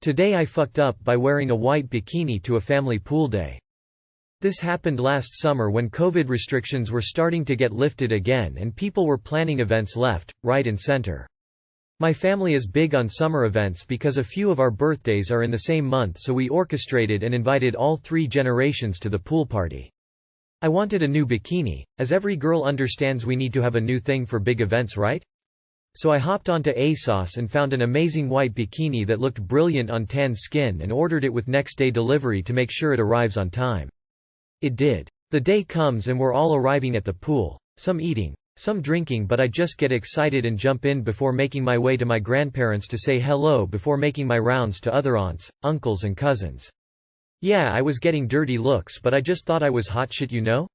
Today I fucked up by wearing a white bikini to a family pool day. This happened last summer when COVID restrictions were starting to get lifted again and people were planning events left, right and center. My family is big on summer events because a few of our birthdays are in the same month, so we orchestrated and invited all 3 generations to the pool party. I wanted a new bikini, as every girl understands we need to have a new thing for big events, right? So I hopped onto ASOS and found an amazing white bikini that looked brilliant on tan skin and ordered it with next day delivery to make sure it arrives on time. It did. The day comes and we're all arriving at the pool, some eating, some drinking, but I just get excited and jump in before making my way to my grandparents to say hello before making my rounds to other aunts, uncles and cousins. Yeah, I was getting dirty looks, but I just thought I was hot shit, you know?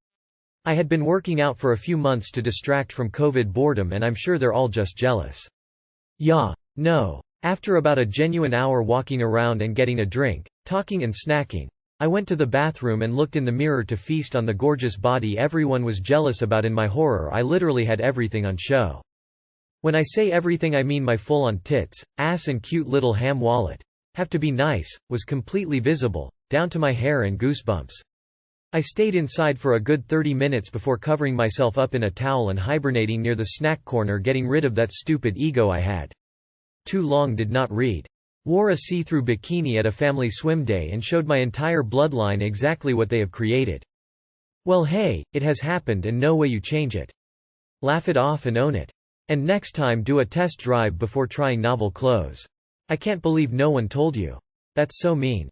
I had been working out for a few months to distract from COVID boredom and I'm sure they're all just jealous. Yeah. No. After about a genuine hour walking around and getting a drink, talking and snacking, I went to the bathroom and looked in the mirror to feast on the gorgeous body everyone was jealous about. In my horror, I literally had everything on show. When I say everything I mean my full-on tits, ass and cute little ham wallet. Have to be nice, was completely visible, down to my hair and goosebumps. I stayed inside for a good 30 minutes before covering myself up in a towel and hibernating near the snack corner, getting rid of that stupid ego I had. Too long did not read. Wore a see-through bikini at a family swim day and showed my entire bloodline exactly what they have created. Well, hey, it has happened and no way you change it. Laugh it off and own it. And next time do a test drive before trying novel clothes. I can't believe no one told you. That's so mean.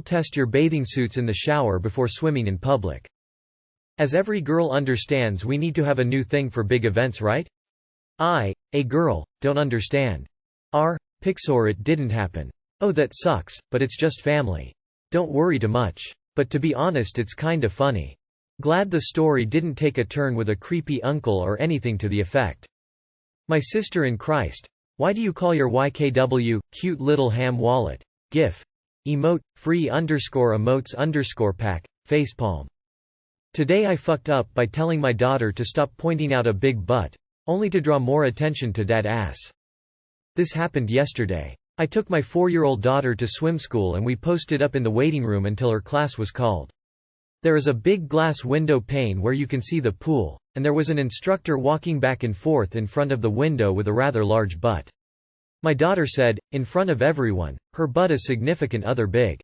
Test your bathing suits in the shower before swimming in public. As every girl understands, we need to have a new thing for big events, right? A girl, don't understand. Pixar, it didn't happen. Oh, that sucks, but it's just family. Don't worry too much. But to be honest, it's kinda funny. Glad the story didn't take a turn with a creepy uncle or anything to the effect. My sister in Christ. Why do you call your YKW, cute little ham wallet? GIF. Emote, free_emotes_pack, facepalm. Today I fucked up by telling my daughter to stop pointing out a big butt, only to draw more attention to that ass. This happened yesterday. I took my 4-year-old daughter to swim school and we posted up in the waiting room until her class was called. There is a big glass window pane where you can see the pool, and there was an instructor walking back and forth in front of the window with a rather large butt. My daughter said, in front of everyone, her butt is significant other big.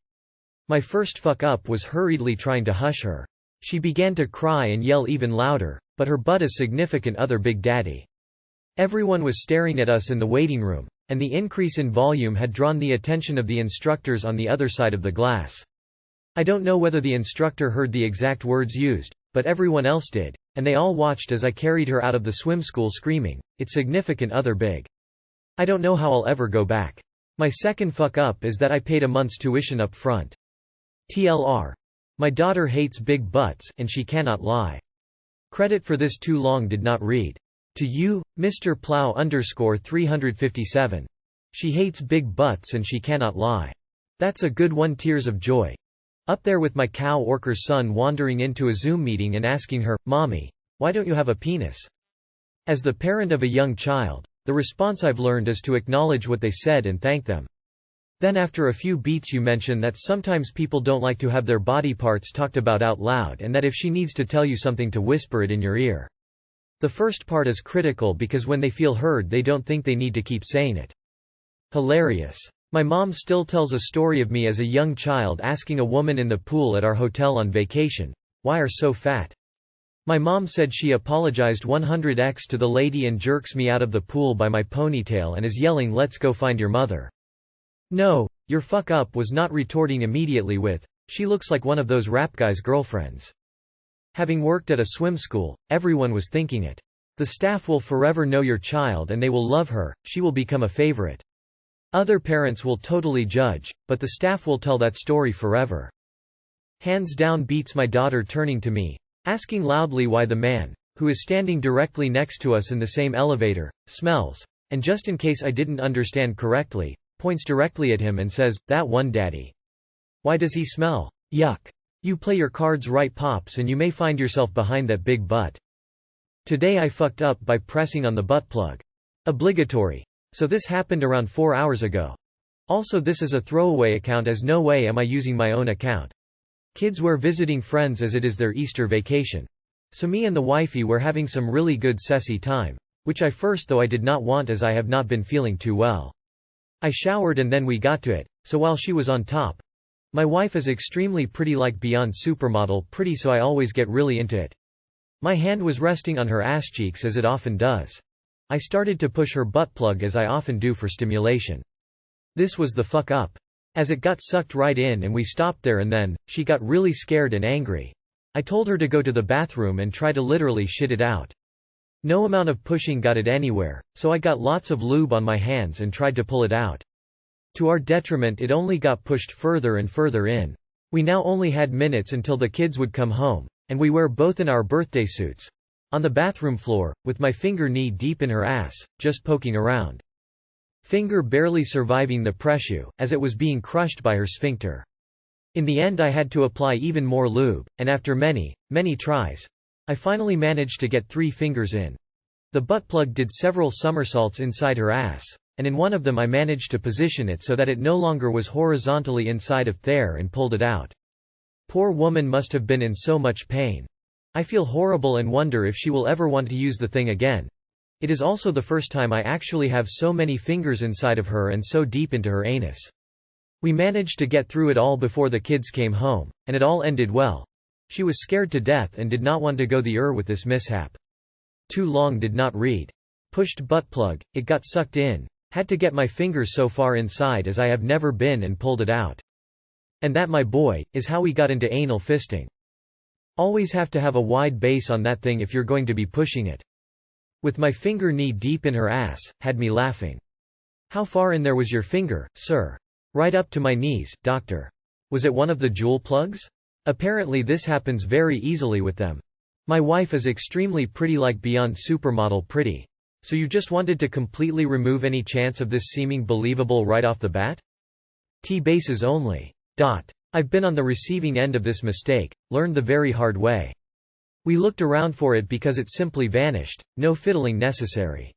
My first fuck up was hurriedly trying to hush her. She began to cry and yell even louder, but her butt is significant other big daddy. Everyone was staring at us in the waiting room, and the increase in volume had drawn the attention of the instructors on the other side of the glass. I don't know whether the instructor heard the exact words used, but everyone else did, and they all watched as I carried her out of the swim school screaming, "It's significant other big." I don't know how I'll ever go back. My second fuck up is that I paid a month's tuition up front. TLR. My daughter hates big butts, and she cannot lie. Credit for this too long did not read. To you, Mr. Plow_357. She hates big butts and she cannot lie. That's a good one. Tears of joy. Up there with my cow orker's son wandering into a Zoom meeting and asking her, "Mommy, why don't you have a penis?" As the parent of a young child, the response I've learned is to acknowledge what they said and thank them. Then after a few beats you mention that sometimes people don't like to have their body parts talked about out loud and that if she needs to tell you something to whisper it in your ear. The first part is critical because when they feel heard they don't think they need to keep saying it. Hilarious. My mom still tells a story of me as a young child asking a woman in the pool at our hotel on vacation, "Why are so fat?" My mom said she apologized 100x to the lady and jerks me out of the pool by my ponytail and is yelling, "Let's go find your mother." No, your fuck up was not retorting immediately with, "She looks like one of those rap guys' girlfriends." Having worked at a swim school, everyone was thinking it. The staff will forever know your child and they will love her, she will become a favorite. Other parents will totally judge, but the staff will tell that story forever. Hands down beats my daughter turning to me, asking loudly why the man, who is standing directly next to us in the same elevator, smells, and just in case I didn't understand correctly, points directly at him and says, "That one daddy. Why does he smell? Yuck. You play your cards right, pops, and you may find yourself behind that big butt." Today I fucked up by pressing on the butt plug. Obligatory. So this happened around 4 hours ago. Also, this is a throwaway account as no way am I using my own account. Kids were visiting friends as it is their Easter vacation. So me and the wifey were having some really good sessy time, which I first though I did not want as I have not been feeling too well. I showered and then we got to it, so while she was on top. My wife is extremely pretty, like beyond supermodel pretty, so I always get really into it. My hand was resting on her ass cheeks as it often does. I started to push her butt plug as I often do for stimulation. This was the fuck up. As it got sucked right in and we stopped there, and then, she got really scared and angry. I told her to go to the bathroom and try to literally shit it out. No amount of pushing got it anywhere, so I got lots of lube on my hands and tried to pull it out. To our detriment, it only got pushed further and further in. We now only had minutes until the kids would come home, and we were both in our birthday suits. On the bathroom floor, with my finger knee deep in her ass, just poking around. Finger barely surviving the pressure, as it was being crushed by her sphincter. In the end I had to apply even more lube, and after many, many tries, I finally managed to get 3 fingers in. The butt plug did several somersaults inside her ass, and in one of them I managed to position it so that it no longer was horizontally inside of there and pulled it out. Poor woman must have been in so much pain. I feel horrible and wonder if she will ever want to use the thing again. It is also the first time I actually have so many fingers inside of her and so deep into her anus. We managed to get through it all before the kids came home, and it all ended well. She was scared to death and did not want to go the with this mishap. Too long did not read. Pushed butt plug, it got sucked in. Had to get my fingers so far inside as I have never been and pulled it out. And that, my boy, is how we got into anal fisting. Always have to have a wide base on that thing if you're going to be pushing it. With my finger knee deep in her ass, had me laughing. How far in there was your finger, sir? Right up to my knees, doctor. Was it one of the jewel plugs? Apparently this happens very easily with them. My wife is extremely pretty, like beyond supermodel pretty. So you just wanted to completely remove any chance of this seeming believable right off the bat? T-bases only. I've been on the receiving end of this mistake, learned the very hard way. We looked around for it because it simply vanished, no fiddling necessary.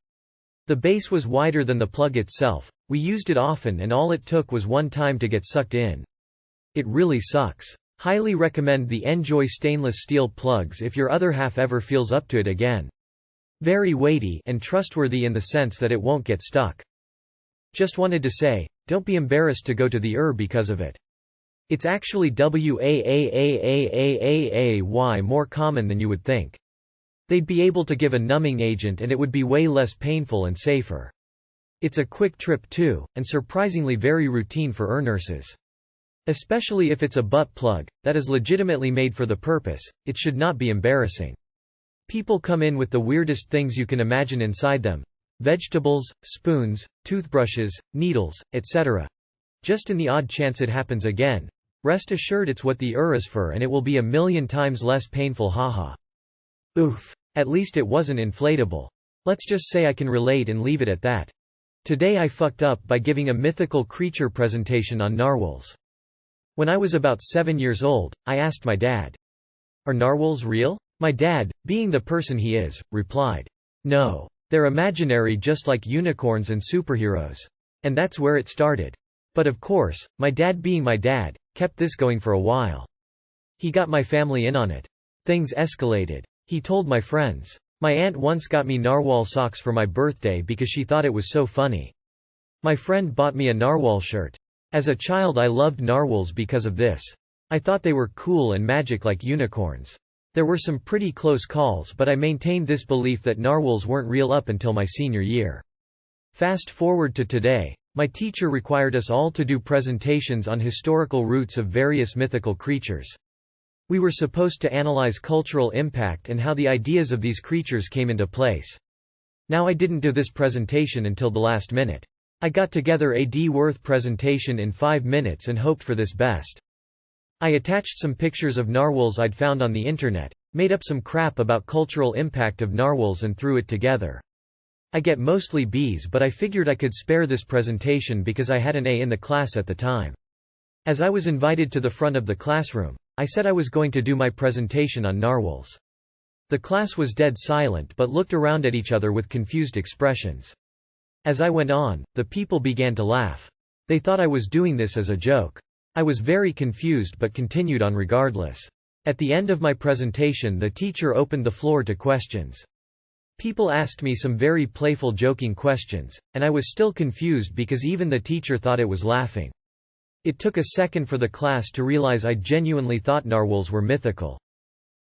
The base was wider than the plug itself, we used it often and all it took was one time to get sucked in. It really sucks. Highly recommend the Enjoy stainless steel plugs if your other half ever feels up to it again. Very weighty and trustworthy in the sense that it won't get stuck. Just wanted to say, don't be embarrassed to go to the because of it. It's actually way more common than you would think. They'd be able to give a numbing agent and it would be way less painful and safer. It's a quick trip too, and surprisingly very routine for nurses. Especially if it's a butt plug, that is legitimately made for the purpose, it should not be embarrassing. People come in with the weirdest things you can imagine inside them. Vegetables, spoons, toothbrushes, needles, etc. Just in the odd chance it happens again, rest assured it's what the is for and it will be a million times less painful, haha. Oof. At least it wasn't inflatable. Let's just say I can relate and leave it at that. Today I fucked up by giving a mythical creature presentation on narwhals. When I was about 7 years old, I asked my dad, "Are narwhals real?" My dad, being the person he is, replied, "No. They're imaginary, just like unicorns and superheroes." And that's where it started. But of course, my dad being my dad, kept this going for a while. He got my family in on it. Things escalated. He told my friends. My aunt once got me narwhal socks for my birthday because she thought it was so funny. My friend bought me a narwhal shirt. As a child I loved narwhals because of this. I thought they were cool and magic like unicorns. There were some pretty close calls, but I maintained this belief that narwhals weren't real up until my senior year. Fast forward to today. My teacher required us all to do presentations on historical roots of various mythical creatures. We were supposed to analyze cultural impact and how the ideas of these creatures came into place. Now I didn't do this presentation until the last minute. I got together a worth presentation in 5 minutes and hoped for this best. I attached some pictures of narwhals I'd found on the internet, made up some crap about cultural impact of narwhals and threw it together. I get mostly B's, but I figured I could spare this presentation because I had an A in the class at the time. As I was invited to the front of the classroom, I said I was going to do my presentation on narwhals. The class was dead silent but looked around at each other with confused expressions. As I went on, the people began to laugh. They thought I was doing this as a joke. I was very confused but continued on regardless. At the end of my presentation, the teacher opened the floor to questions. People asked me some very playful joking questions, and I was still confused because even the teacher thought it was laughing. It took a second for the class to realize I genuinely thought narwhals were mythical.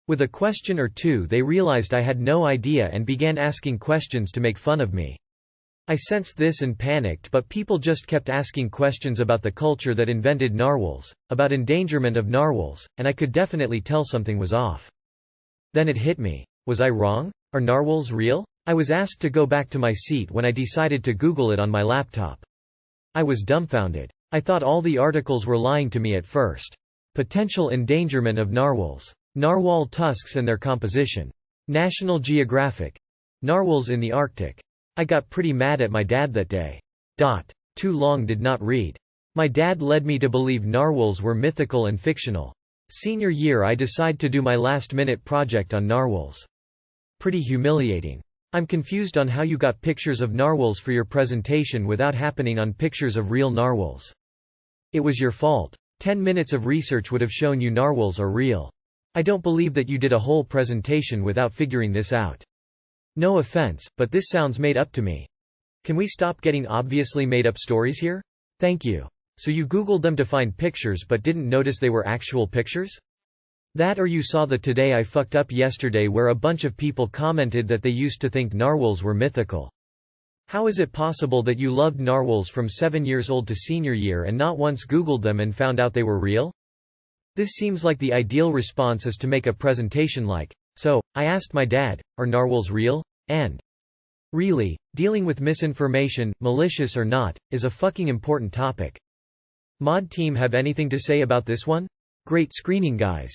With a question or two they realized I had no idea and began asking questions to make fun of me. I sensed this and panicked, but people just kept asking questions about the culture that invented narwhals, about endangerment of narwhals, and I could definitely tell something was off. Then it hit me. Was I wrong? Are narwhals real? I was asked to go back to my seat when I decided to Google it on my laptop. I was dumbfounded. I thought all the articles were lying to me at first. Potential endangerment of narwhals. Narwhal tusks and their composition. National Geographic. Narwhals in the Arctic. I got pretty mad at my dad that day. Too long did not read. My dad led me to believe narwhals were mythical and fictional. Senior year I decide to do my last-minute project on narwhals. Pretty humiliating. I'm confused on how you got pictures of narwhals for your presentation without happening on pictures of real narwhals. It was your fault. 10 minutes of research would have shown you narwhals are real. I don't believe that you did a whole presentation without figuring this out. No offense, but this sounds made up to me. Can we stop getting obviously made up stories here? Thank you. So you Googled them to find pictures but didn't notice they were actual pictures? That, or you saw the Today I Fucked Up Yesterday where a bunch of people commented that they used to think narwhals were mythical. How is it possible that you loved narwhals from 7 years old to senior year and not once Googled them and found out they were real? This seems like the ideal response is to make a presentation like, "So, I asked my dad, are narwhals real?" And really, dealing with misinformation, malicious or not, is a fucking important topic. Mod team have anything to say about this one? Great screening, guys.